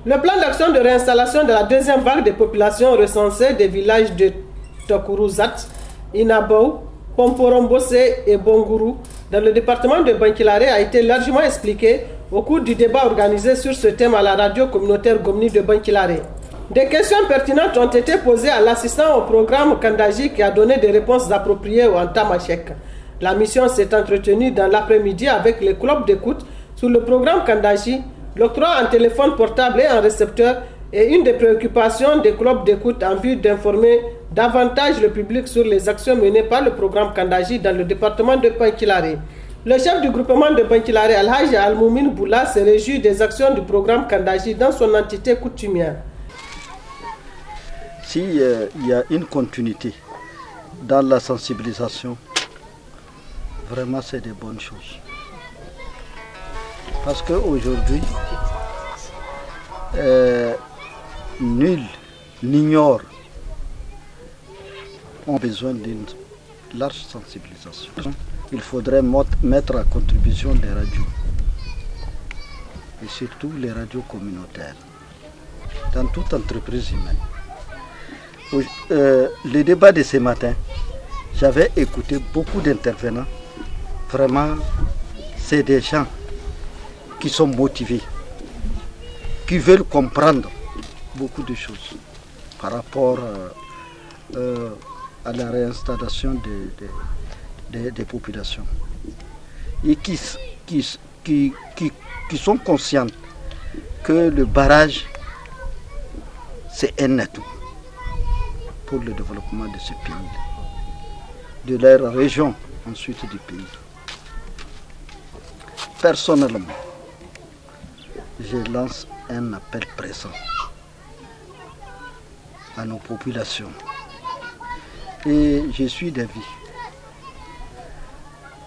Le plan d'action de réinstallation de la deuxième vague des populations recensées des villages de Tokouruzat, Inabou, Pomporombose et Bonguru dans le département de Bankilare a été largement expliqué au cours du débat organisé sur ce thème à la radio communautaire Gomni de Bankilare. Des questions pertinentes ont été posées à l'assistant au programme Kandaji qui a donné des réponses appropriées au Antamachek. La mission s'est entretenue dans l'après-midi avec les clubs d'écoute sur le programme Kandaji, l'octroi en téléphone portable et en récepteur et une des préoccupations des clubs d'écoute en vue d'informer davantage le public sur les actions menées par le programme Kandaji dans le département de Bankilare. Le chef du groupement de Bankilare, Al-Hajj Al-Moumin Boula, se réjouit des actions du programme Kandaji dans son entité coutumière. S'il y a une continuité dans la sensibilisation, vraiment c'est des bonnes choses. Parce qu'aujourd'hui, nul n'ignore ont besoin d'une large sensibilisation. Il faudrait mettre à contribution les radios, et surtout les radios communautaires, dans toute entreprise humaine. Le débat de ce matin, j'avais écouté beaucoup d'intervenants. Vraiment, c'est des gens qui sont motivés, qui veulent comprendre beaucoup de choses par rapport à la réinstallation des populations. Et qui sont conscients que le barrage, c'est un atout pour le développement de ce pays, de leur région, ensuite du pays. Personnellement, je lance un appel pressant à nos populations. Et je suis d'avis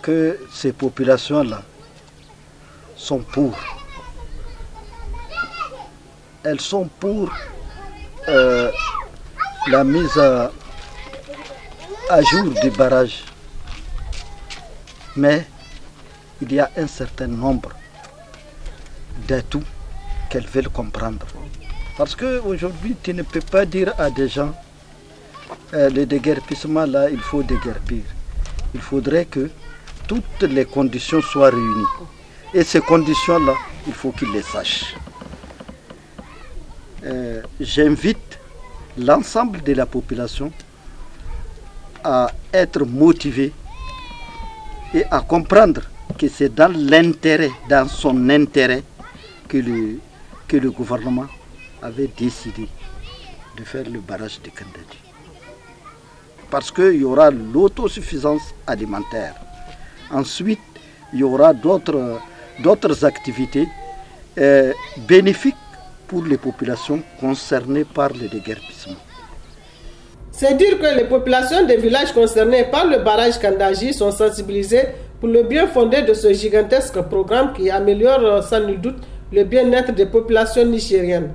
que ces populations-là sont pour. Elles sont pour la mise à jour du barrage. Mais il y a un certain nombre d'atouts qu'elles veulent comprendre. Parce qu'aujourd'hui, tu ne peux pas dire à des gens, le déguerpissement là, il faut déguerpir. Il faudrait que toutes les conditions soient réunies. Et ces conditions-là, il faut qu'ils les sachent. J'invite l'ensemble de la population à être motivée et à comprendre que c'est dans l'intérêt, dans son intérêt, que le gouvernement avait décidé de faire le barrage de Kandaji. Parce qu'il y aura l'autosuffisance alimentaire. Ensuite, il y aura d'autres activités bénéfiques pour les populations concernées par le déguerpissement. C'est dire que les populations des villages concernés par le barrage Kandaji sont sensibilisées pour le bien fondé de ce gigantesque programme qui améliore sans nul doute le bien-être des populations nigériennes.